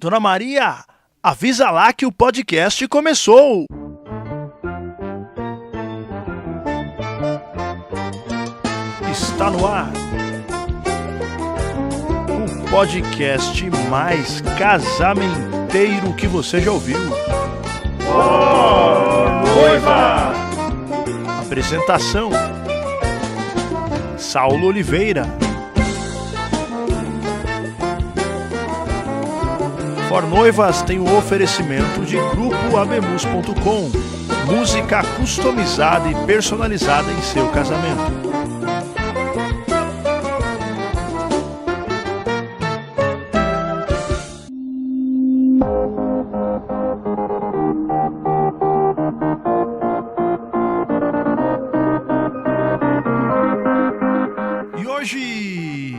Dona Maria, avisa lá que o podcast começou! Está no ar o podcast mais casamenteiro que você já ouviu. Oh, noiva! Apresentação: Saulo Oliveira. For Noivas tem o oferecimento de grupoabemus.com, música customizada e personalizada em seu casamento.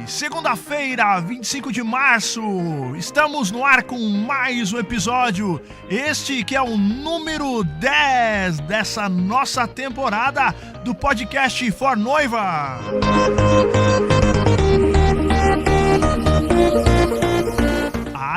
Segunda-feira, 25 de março, estamos no ar com mais um episódio, este que é o número 10 dessa nossa temporada do podcast For Noiva.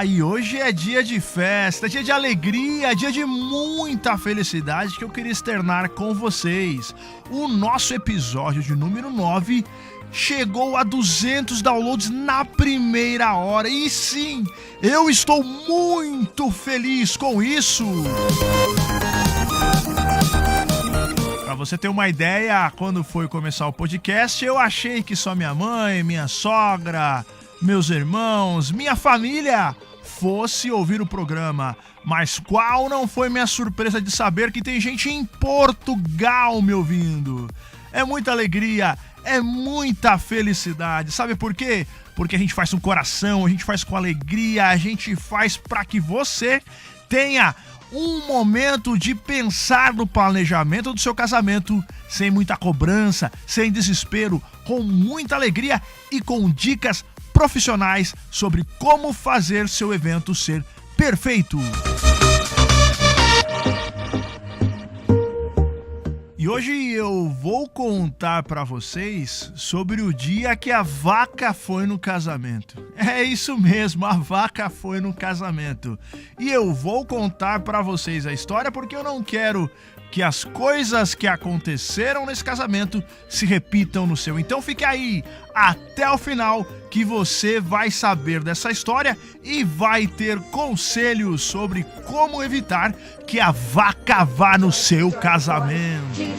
E hoje é dia de festa, dia de alegria, dia de muita felicidade que eu queria externar com vocês. O nosso episódio de número 9 chegou a 200 downloads na primeira hora. E sim, eu estou muito feliz com isso. Pra você ter uma ideia, quando foi começar o podcast, eu achei que só minha mãe, minha sogra, meus irmãos, minha família fosse ouvir o programa. Mas qual não foi minha surpresa de saber que tem gente em Portugal me ouvindo? É muita alegria, é muita felicidade. Sabe por quê? Porque a gente faz com coração, a gente faz com alegria, a gente faz para que você tenha um momento de pensar no planejamento do seu casamento sem muita cobrança, sem desespero, com muita alegria e com dicas profissionais sobre como fazer seu evento ser perfeito. E hoje eu vou contar para vocês sobre o dia que a vaca foi no casamento. É isso mesmo, a vaca foi no casamento. E eu vou contar para vocês a história porque eu não quero que as coisas que aconteceram nesse casamento se repitam no seu. Então fique aí até o final que você vai saber dessa história e vai ter conselhos sobre como evitar que a vaca vá no seu casamento. Vem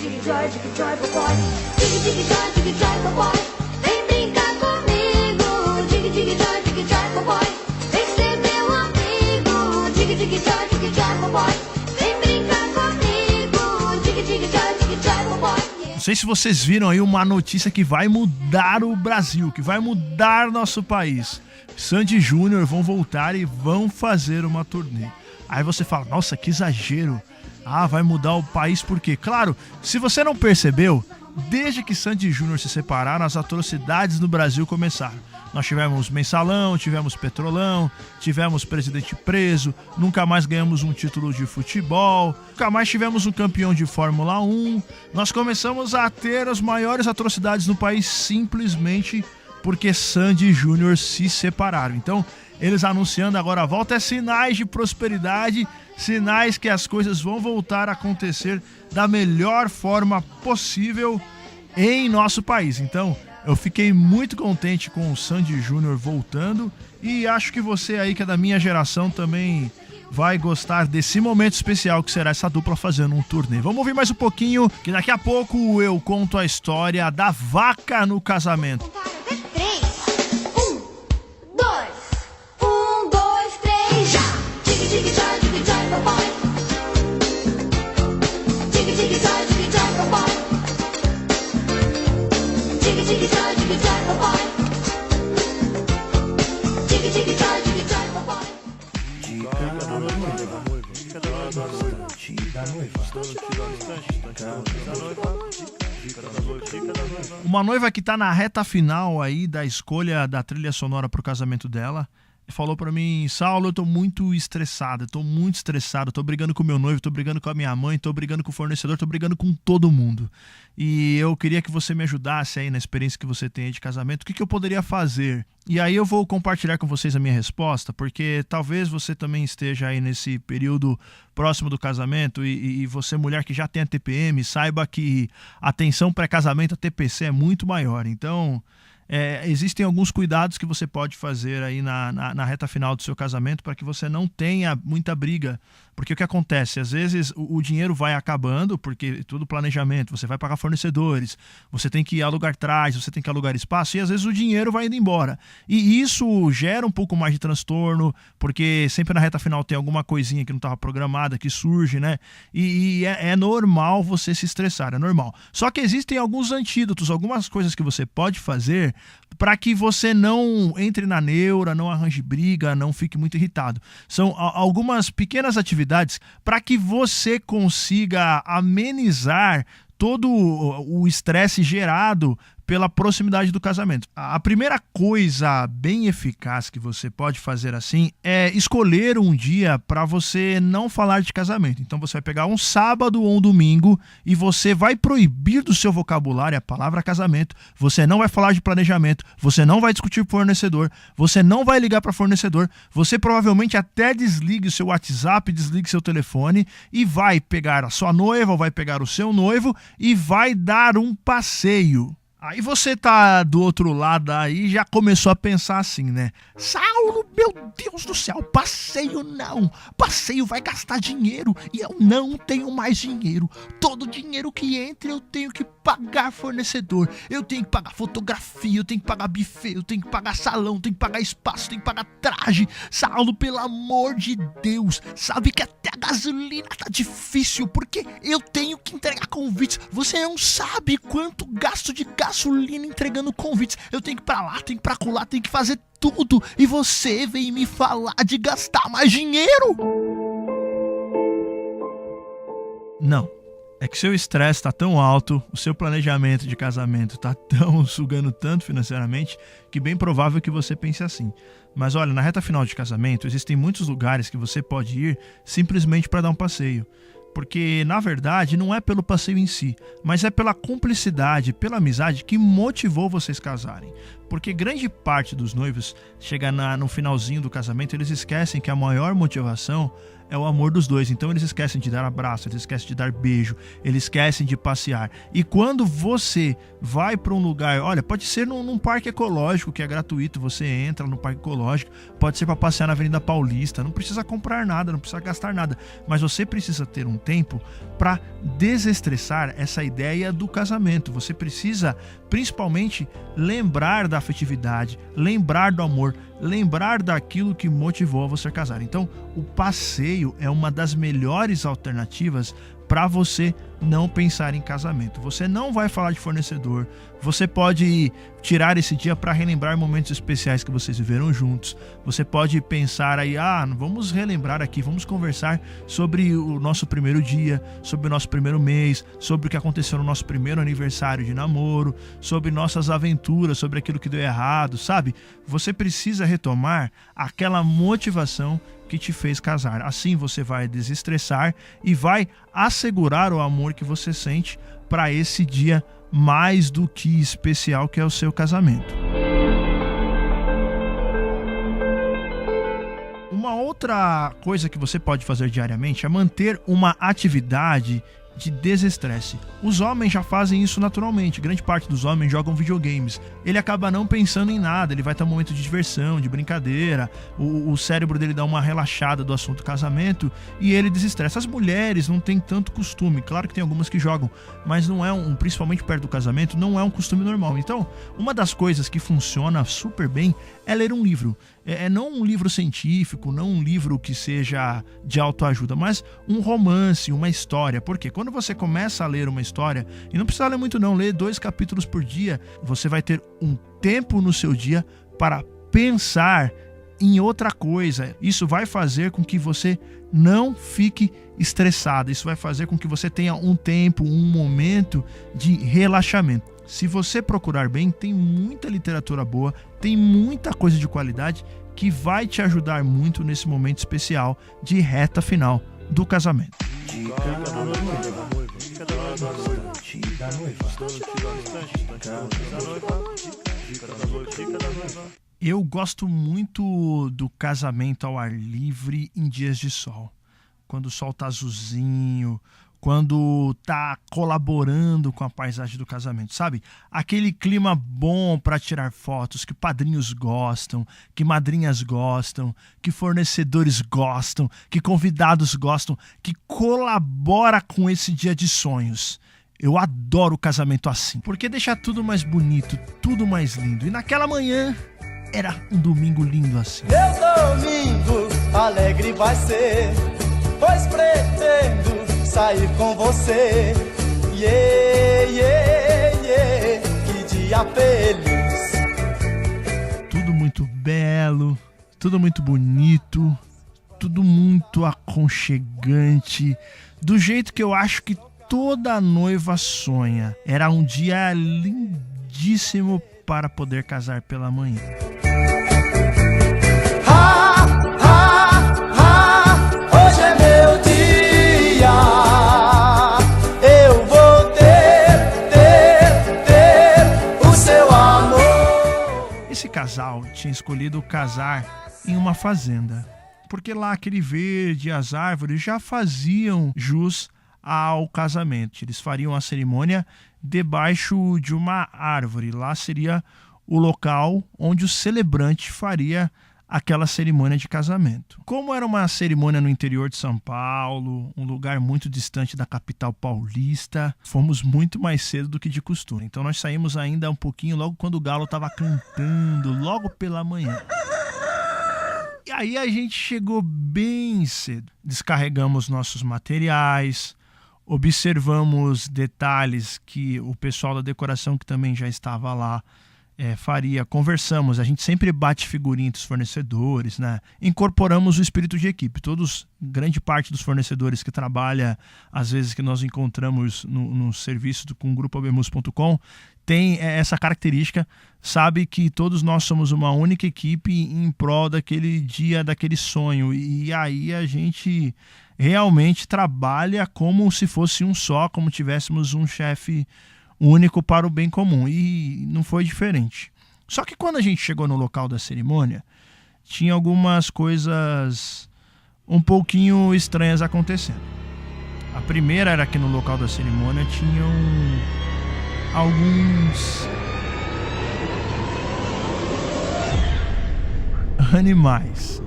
brincar comigo, dig dig joy, dig joy, boy. Vem ser meu amigo, dig dig joy, dig joy, boy. Vem brincar comigo, dig dig joy, dig joy, boy. Não sei se vocês viram aí uma notícia que vai mudar o Brasil, que vai mudar nosso país. Sandy Júnior vão voltar e vão fazer uma turnê. Aí você fala, nossa, que exagero. Vai mudar o país por quê? Claro, se você não percebeu, desde que Sandy Júnior se separaram, as atrocidades no Brasil começaram. Nós tivemos mensalão, tivemos petrolão, tivemos presidente preso, nunca mais ganhamos um título de futebol, nunca mais tivemos um campeão de Fórmula 1. Nós começamos a ter as maiores atrocidades no país simplesmente porque Sandy Júnior se separaram. Então, eles anunciando agora a volta é sinais de prosperidade, sinais que as coisas vão voltar a acontecer da melhor forma possível em nosso país. Então, eu fiquei muito contente com o Sandy Júnior voltando e acho que você aí que é da minha geração também vai gostar desse momento especial que será essa dupla fazendo um turnê. Vamos ouvir mais um pouquinho, que daqui a pouco eu conto a história da vaca no casamento. Uma noiva que tá na reta final aí da escolha da trilha sonora pro casamento dela. falou pra mim: Saulo, eu tô muito estressado, tô brigando com meu noivo, tô brigando com a minha mãe, tô brigando com o fornecedor, tô brigando com todo mundo. E eu queria que você me ajudasse aí na experiência que você tem aí de casamento, o que eu poderia fazer? E aí eu vou compartilhar com vocês a minha resposta, porque talvez você também esteja aí nesse período próximo do casamento e você, mulher que já tem a TPM, saiba que a tensão pré-casamento, a TPC, é muito maior. Então, existem alguns cuidados que você pode fazer aí na reta final do seu casamento para que você não tenha muita briga. Porque o que acontece? Às vezes o dinheiro vai acabando, porque tudo planejamento, você vai pagar fornecedores, você tem que alugar trajes, você tem que alugar espaço, e às vezes o dinheiro vai indo embora. E isso gera um pouco mais de transtorno, porque sempre na reta final tem alguma coisinha que não estava programada, que surge, né? E é normal você se estressar, é normal. Só que existem alguns antídotos, algumas coisas que você pode fazer para que você não entre na neura, não arranje briga, não fique muito irritado. São algumas pequenas atividades para que você consiga amenizar todo o estresse gerado pela proximidade do casamento. A primeira coisa bem eficaz que você pode fazer assim é escolher um dia para você não falar de casamento. Então você vai pegar um sábado ou um domingo e você vai proibir do seu vocabulário a palavra casamento. Você não vai falar de planejamento, você não vai discutir com fornecedor, você não vai ligar para fornecedor, você provavelmente até desligue o seu WhatsApp, desligue seu telefone e vai pegar a sua noiva ou vai pegar o seu noivo e vai dar um passeio. Aí você tá do outro lado aí e já começou a pensar assim, né? Saulo, meu Deus do céu, passeio não. Passeio vai gastar dinheiro e eu não tenho mais dinheiro. Todo dinheiro que entra eu tenho que pagar fornecedor. Eu tenho que pagar fotografia, eu tenho que pagar buffet, eu tenho que pagar salão, eu tenho que pagar espaço, eu tenho que pagar traje. Saulo, pelo amor de Deus, sabe que até a gasolina tá difícil porque eu tenho que entregar convites. Você não sabe quanto gasto de gasolina entregando convites. Eu tenho que ir pra lá, tenho que ir pra colar, tenho que fazer tudo. E você vem me falar de gastar mais dinheiro? Não. É que seu estresse tá tão alto, o seu planejamento de casamento tá tão sugando tanto financeiramente, que bem provável que você pense assim. Mas olha, na reta final de casamento, existem muitos lugares que você pode ir simplesmente para dar um passeio. Porque, na verdade, não é pelo passeio em si, mas é pela cumplicidade, pela amizade que motivou vocês casarem. Porque grande parte dos noivos chega no finalzinho do casamento, eles esquecem que a maior motivação é o amor dos dois. Então eles esquecem de dar abraço, eles esquecem de dar beijo, eles esquecem de passear. E quando você vai para um lugar, olha, pode ser num parque ecológico que é gratuito, você entra no parque ecológico, pode ser para passear na Avenida Paulista, não precisa comprar nada, não precisa gastar nada, mas você precisa ter um tempo para desestressar essa ideia do casamento. Você precisa principalmente lembrar da afetividade, lembrar do amor, lembrar daquilo que motivou a você casar. Então, o passeio é uma das melhores alternativas para você não pensar em casamento. Você não vai falar de fornecedor, você pode tirar esse dia para relembrar momentos especiais que vocês viveram juntos. Você pode pensar aí, vamos relembrar aqui, vamos conversar sobre o nosso primeiro dia, sobre o nosso primeiro mês, sobre o que aconteceu no nosso primeiro aniversário de namoro, sobre nossas aventuras, sobre aquilo que deu errado, sabe? Você precisa retomar aquela motivação que te fez casar. Assim você vai desestressar e vai assegurar o amor que você sente para esse dia mais do que especial que é o seu casamento. Uma outra coisa que você pode fazer diariamente é manter uma atividade de desestresse. Os homens já fazem isso naturalmente. Grande parte dos homens jogam videogames. Ele acaba não pensando em nada, ele vai ter um momento de diversão, de brincadeira, o cérebro dele dá uma relaxada do assunto casamento e ele desestressa. As mulheres não têm tanto costume, claro que tem algumas que jogam, mas não é principalmente perto do casamento, não é um costume normal. Então, uma das coisas que funciona super bem é ler um livro. Não um livro científico, não um livro que seja de autoajuda, mas um romance, uma história. Porque quando você começa a ler uma história, e não precisa ler muito não, ler 2 capítulos por dia, você vai ter um tempo no seu dia para pensar em outra coisa. Isso vai fazer com que você não fique estressado, isso vai fazer com que você tenha um tempo, um momento de relaxamento. Se você procurar bem, tem muita literatura boa, tem muita coisa de qualidade que vai te ajudar muito nesse momento especial de reta final do casamento. Eu gosto muito do casamento ao ar livre em dias de sol. Quando o sol tá azulzinho, quando tá colaborando com a paisagem do casamento, sabe? Aquele clima bom para tirar fotos, que padrinhos gostam, que madrinhas gostam, que fornecedores gostam, que convidados gostam, que colabora com esse dia de sonhos. Eu adoro o casamento assim, porque deixa tudo mais bonito, tudo mais lindo. E naquela manhã era um domingo lindo assim. Meu domingo alegre vai ser, pois pretendo sair com você. Yeah, yeah, yeah, que dia feliz. Tudo muito belo, tudo muito bonito, tudo muito aconchegante, do jeito que eu acho que toda noiva sonha. Era um dia lindíssimo para poder casar pela manhã. Hoje é meu dia. Eu vou ter o seu amor. Esse casal tinha escolhido casar em uma fazenda, porque lá aquele verde e as árvores já faziam jus ao casamento. Eles fariam a cerimônia debaixo de uma árvore. Lá seria o local onde o celebrante faria aquela cerimônia de casamento. Como era uma cerimônia no interior de São Paulo, um lugar muito distante da capital paulista, fomos muito mais cedo do que de costume. Então nós saímos ainda um pouquinho logo quando o galo estava cantando, logo pela manhã. E aí a gente chegou bem cedo. Descarregamos nossos materiais, observamos detalhes que o pessoal da decoração, que também já estava lá, faria. Conversamos, a gente sempre bate figurinha dos fornecedores, né? Incorporamos o espírito de equipe. Grande parte dos fornecedores que trabalha, às vezes que nós encontramos no serviço com o grupo abemus.com, tem essa característica, sabe que todos nós somos uma única equipe em prol daquele dia, daquele sonho. E aí a gente realmente trabalha como se fosse um só, como tivéssemos um chefe único para o bem comum. E não foi diferente. Só que quando a gente chegou no local da cerimônia, tinha algumas coisas um pouquinho estranhas acontecendo. A primeira era que no local da cerimônia tinham alguns animais.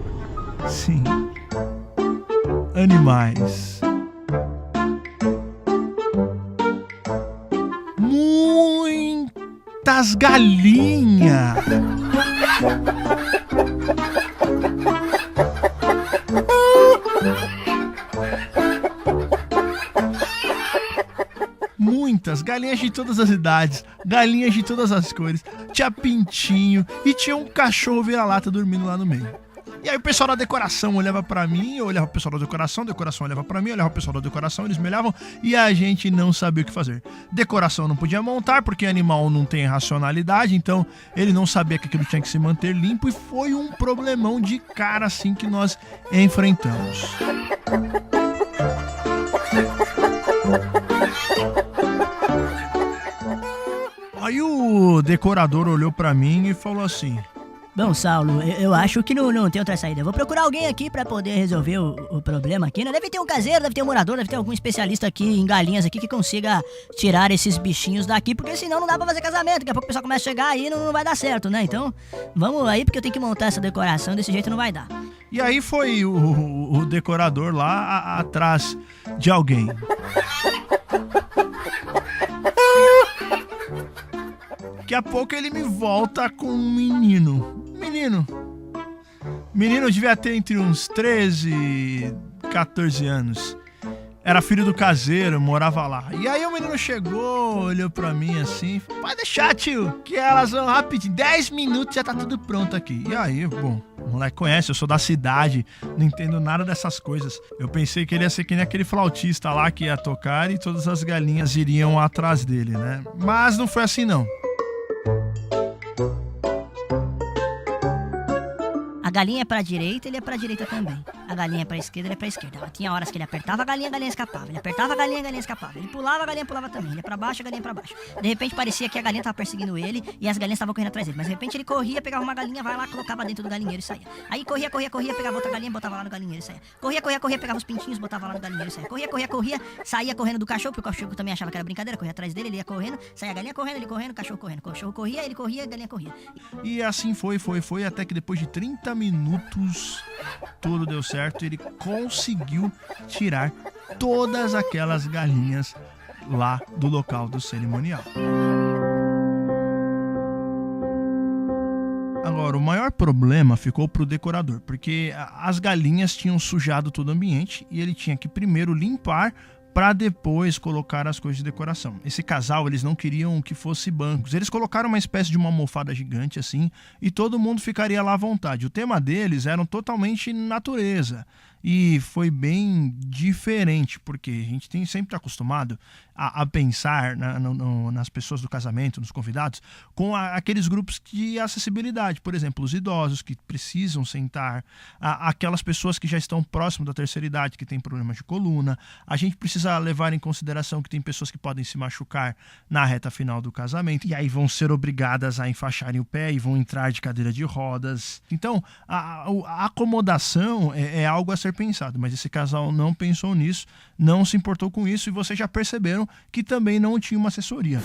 Sim, animais. Muitas galinhas. Muitas galinhas de todas as idades, galinhas de todas as cores, tinha pintinho e tinha um cachorro vira-lata dormindo lá no meio. E aí o pessoal da decoração olhava pra mim, eu olhava pro pessoal da decoração olhava pra mim, eu olhava pro pessoal da decoração, eles me olhavam e a gente não sabia o que fazer. Decoração não podia montar porque animal não tem racionalidade, então ele não sabia que aquilo tinha que se manter limpo e foi um problemão de cara assim que nós enfrentamos. Aí o decorador olhou pra mim e falou assim: Bom, Saulo, eu acho que não tem outra saída. Eu vou procurar alguém aqui pra poder resolver o problema aqui, né? Deve ter um caseiro, deve ter um morador, deve ter algum especialista aqui em galinhas aqui que consiga tirar esses bichinhos daqui, porque senão não dá pra fazer casamento. Daqui a pouco o pessoal começa a chegar aí e não vai dar certo, né? Então, vamos aí, porque eu tenho que montar essa decoração, desse jeito não vai dar. E aí foi o decorador lá atrás de alguém. Daqui a pouco ele me volta com um menino. Menino devia ter entre uns 13 e 14 anos. Era filho do caseiro, morava lá. E aí o menino chegou, olhou pra mim assim: pode deixar, tio, que elas vão rapidinho, 10 minutos já tá tudo pronto aqui. E aí, bom, o moleque conhece, eu sou da cidade, não entendo nada dessas coisas. Eu pensei que ele ia ser que nem aquele flautista lá que ia tocar e todas as galinhas iriam atrás dele, né? Mas não foi assim não. galinha é pra direita, ele é pra direita também. A galinha é pra esquerda, ele é pra esquerda. Tinha horas que ele apertava a galinha escapava. Ele apertava a galinha escapava. Ele pulava, a galinha pulava também. Ele ia pra baixo, a galinha pra baixo. De repente parecia que a galinha tava perseguindo ele e as galinhas estavam correndo atrás dele. Mas de repente ele corria, pegava uma galinha, vai lá, colocava dentro do galinheiro e saía. Aí corria, pegava outra galinha, botava lá no galinheiro e saía. Corria, pegava os pintinhos, botava lá no galinheiro e saía. Corria, saía correndo do cachorro, porque o cachorro também achava que era brincadeira, corria atrás dele, ele ia correndo, saía a galinha correndo, ele correndo, o cachorro correndo. O cachorro corria, ele corria, a galinha corria. E assim foi, até que depois de 30 minutos tudo deu certo. Ele conseguiu tirar todas aquelas galinhas lá do local do cerimonial. Agora, o maior problema ficou pro decorador, porque as galinhas tinham sujado todo o ambiente e ele tinha que primeiro limpar para depois colocar as coisas de decoração. Esse casal, eles não queriam que fosse bancos. Eles colocaram uma espécie de uma almofada gigante assim e todo mundo ficaria lá à vontade. O tema deles era totalmente natureza. E foi bem diferente, porque a gente sempre está acostumado a pensar nas pessoas do casamento, nos convidados, com aqueles grupos de acessibilidade. Por exemplo, os idosos que precisam sentar, aquelas pessoas que já estão próximo da terceira idade, que têm problemas de coluna. A gente precisa levar em consideração que tem pessoas que podem se machucar na reta final do casamento, e aí vão ser obrigadas a enfaixarem o pé e vão entrar de cadeira de rodas. Então, a acomodação é algo a ser pensado, mas esse casal não pensou nisso, não se importou com isso, e vocês já perceberam que também não tinha uma assessoria.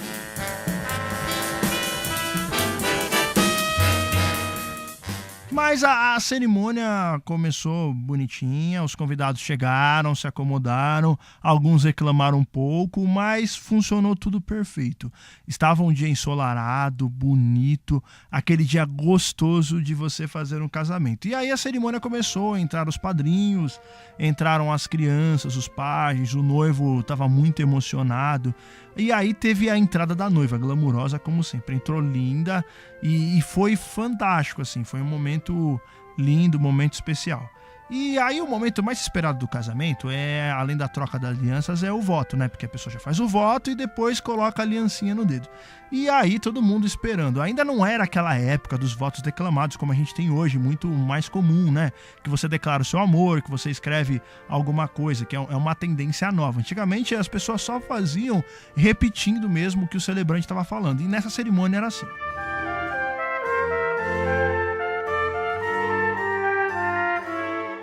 Mas a cerimônia começou bonitinha, os convidados chegaram, se acomodaram, alguns reclamaram um pouco, mas funcionou tudo perfeito. Estava um dia ensolarado, bonito, aquele dia gostoso de você fazer um casamento. E aí a cerimônia começou, entraram os padrinhos, entraram as crianças, os pais, o noivo estava muito emocionado. E aí teve a entrada da noiva, glamurosa como sempre, entrou linda e foi fantástico, assim, foi um momento lindo, um momento especial. E aí o momento mais esperado do casamento, além da troca das alianças, é o voto, né? Porque a pessoa já faz o voto e depois coloca a aliancinha no dedo. E aí todo mundo esperando. Ainda não era aquela época dos votos declamados como a gente tem hoje, muito mais comum, né? Que você declara o seu amor, que você escreve alguma coisa, que é uma tendência nova. Antigamente as pessoas só faziam repetindo mesmo o que o celebrante estava falando. E nessa cerimônia era assim.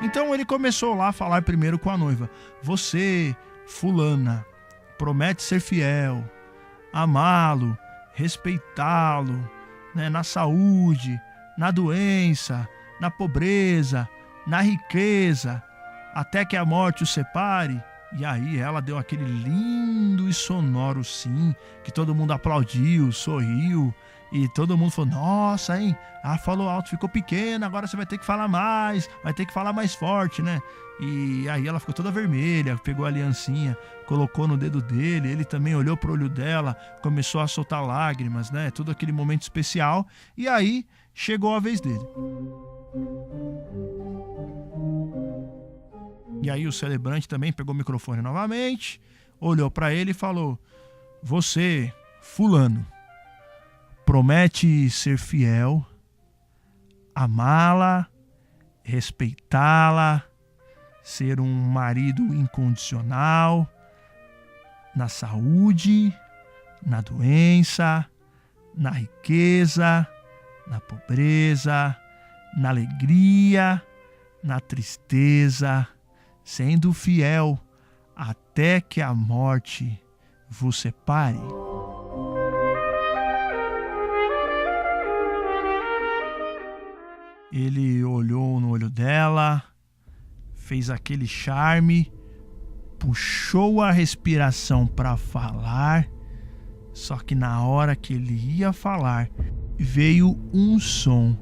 Então ele começou lá a falar primeiro com a noiva. Você, fulana, promete ser fiel, amá-lo, respeitá-lo, né, na saúde, na doença, na pobreza, na riqueza, até que a morte o separe. E aí ela deu aquele lindo e sonoro sim, que todo mundo aplaudiu, sorriu. E todo mundo falou, nossa, hein? Ah, falou alto, ficou pequena, agora você vai ter que falar mais, vai ter que falar mais forte, né? E aí ela ficou toda vermelha, pegou a aliancinha, colocou no dedo dele, ele também olhou pro olho dela, começou a soltar lágrimas, né? Todo aquele momento especial. E aí chegou a vez dele. E aí o celebrante também pegou o microfone novamente, olhou para ele e falou, você, fulano, promete ser fiel, amá-la, respeitá-la, ser um marido incondicional, na saúde, na doença, na riqueza, na pobreza, na alegria, na tristeza, sendo fiel até que a morte vos separe. Ele olhou no olho dela, fez aquele charme, puxou a respiração para falar, só que na hora que ele ia falar, veio um som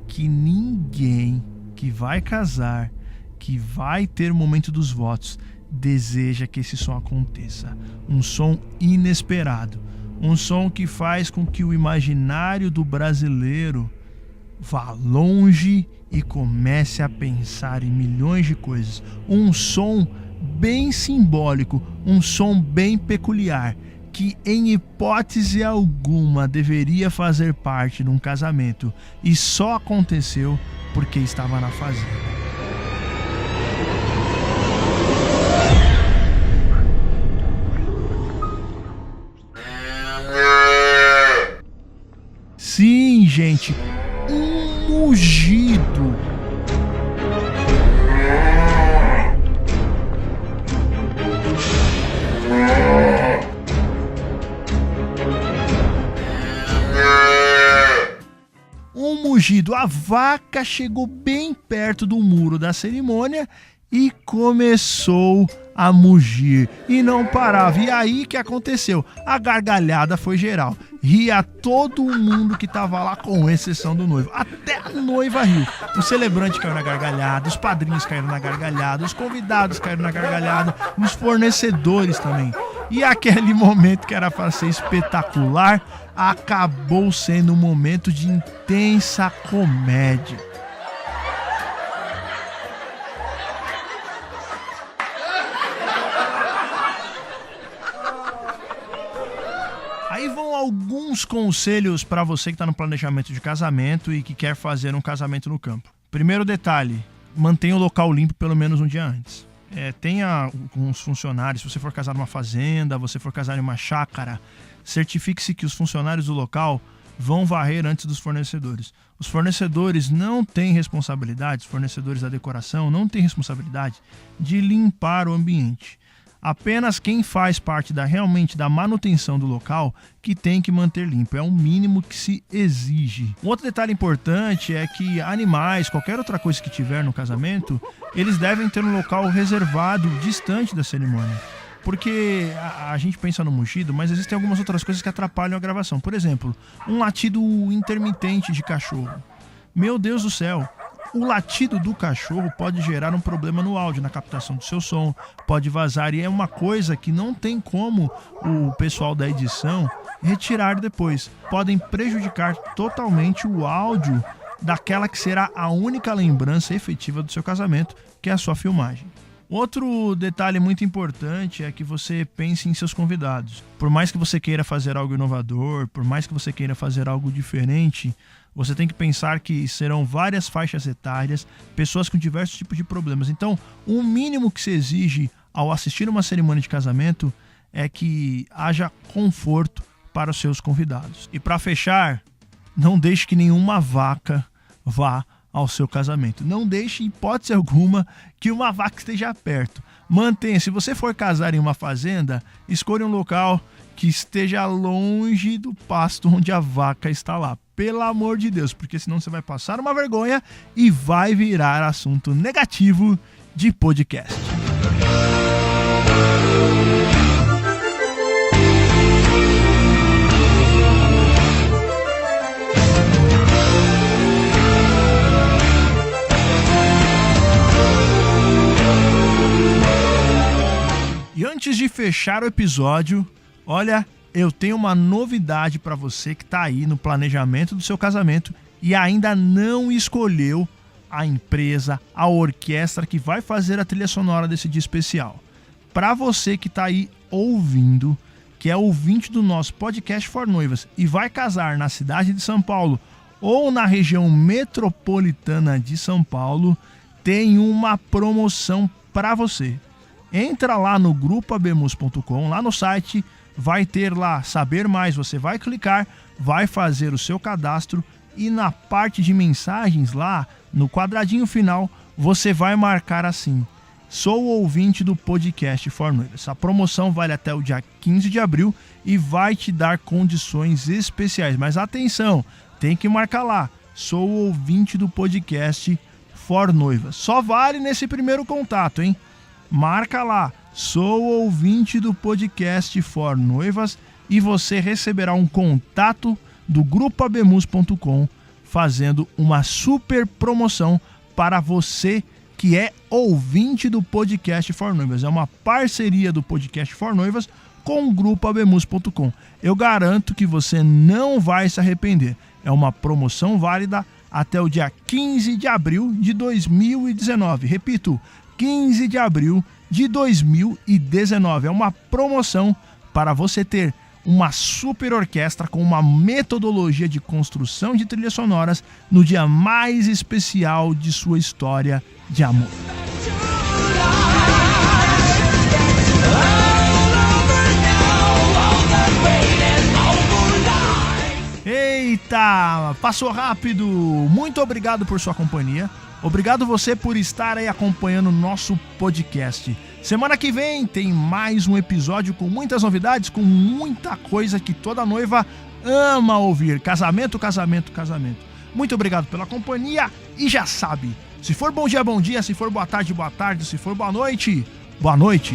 que ninguém que vai casar, que vai ter o momento dos votos, deseja que esse som aconteça. Um som inesperado, um som que faz com que o imaginário do brasileiro vá longe e comece a pensar em milhões de coisas. Um som bem simbólico, um som bem peculiar, que em hipótese alguma deveria fazer parte de um casamento e só aconteceu porque estava na fazenda. Sim, gente, um mugido. Um mugido. A vaca chegou bem perto do muro da cerimônia e começou a mugir e não parava. E aí que aconteceu? A gargalhada foi geral. Ria todo mundo que tava lá, com exceção do noivo. Até a noiva riu. O celebrante caiu na gargalhada, os padrinhos caíram na gargalhada, os convidados caíram na gargalhada, os fornecedores também. E aquele momento que era para ser espetacular acabou sendo um momento de intensa comédia. Aí vão alguns conselhos para você que está no planejamento de casamento e que quer fazer um casamento no campo. Primeiro detalhe, mantenha o local limpo pelo menos um dia antes. Tenha uns funcionários, se você for casar numa fazenda, você for casar em uma chácara, certifique-se que os funcionários do local vão varrer antes dos fornecedores. Os fornecedores não têm responsabilidade, os fornecedores da decoração não têm responsabilidade de limpar o ambiente. Apenas quem faz parte realmente da manutenção do local que tem que manter limpo. É o mínimo que se exige. Um outro detalhe importante é que animais, qualquer outra coisa que tiver no casamento, eles devem ter um local reservado, distante da cerimônia. Porque a gente pensa no mugido, mas existem algumas outras coisas que atrapalham a gravação. Por exemplo, um latido intermitente de cachorro. Meu Deus do céu! O latido do cachorro pode gerar um problema no áudio, na captação do seu som, pode vazar, e é uma coisa que não tem como o pessoal da edição retirar depois. Podem prejudicar totalmente o áudio daquela que será a única lembrança efetiva do seu casamento, que é a sua filmagem. Outro detalhe muito importante é que você pense em seus convidados. Por mais que você queira fazer algo inovador, por mais que você queira fazer algo diferente, você tem que pensar que serão várias faixas etárias, pessoas com diversos tipos de problemas. Então, o mínimo que se exige ao assistir uma cerimônia de casamento é que haja conforto para os seus convidados. E para fechar, não deixe que nenhuma vaca vá ao seu casamento. Não deixe, em hipótese alguma, que uma vaca esteja perto. Mantenha, se você for casar em uma fazenda, escolha um local que esteja longe do pasto onde a vaca está lá. Pelo amor de Deus, porque senão você vai passar uma vergonha e vai virar assunto negativo de podcast. E antes de fechar o episódio, olha, eu tenho uma novidade para você que está aí no planejamento do seu casamento e ainda não escolheu a empresa, a orquestra que vai fazer a trilha sonora desse dia especial. Para você que está aí ouvindo, que é ouvinte do nosso podcast For Noivas e vai casar na cidade de São Paulo ou na região metropolitana de São Paulo, tem uma promoção para você. Entra lá no grupoabemus.com, lá no site, vai ter lá saber mais, você vai clicar, vai fazer o seu cadastro e na parte de mensagens lá, no quadradinho final, você vai marcar assim: sou ouvinte do podcast For Noivas. Essa promoção vale até o dia 15 de abril e vai te dar condições especiais. Mas atenção, tem que marcar lá: sou ouvinte do podcast For Noivas. Só vale nesse primeiro contato, hein? Marca lá: sou ouvinte do podcast For Noivas e você receberá um contato do grupoabemus.com fazendo uma super promoção para você que é ouvinte do podcast For Noivas. É uma parceria do podcast For Noivas com o grupoabemus.com. Eu garanto que você não vai se arrepender. É uma promoção válida até o dia 15 de abril de 2019. Repito, 15 de abril de 2019. É uma promoção para você ter uma super orquestra com uma metodologia de construção de trilhas sonoras no dia mais especial de sua história de amor. Eita, passou rápido. Muito obrigado por sua companhia. Obrigado você por estar aí acompanhando o nosso podcast. Semana que vem tem mais um episódio com muitas novidades, com muita coisa que toda noiva ama ouvir. Casamento, casamento, casamento. Muito obrigado pela companhia e já sabe, se for bom dia, se for boa tarde, se for boa noite, boa noite.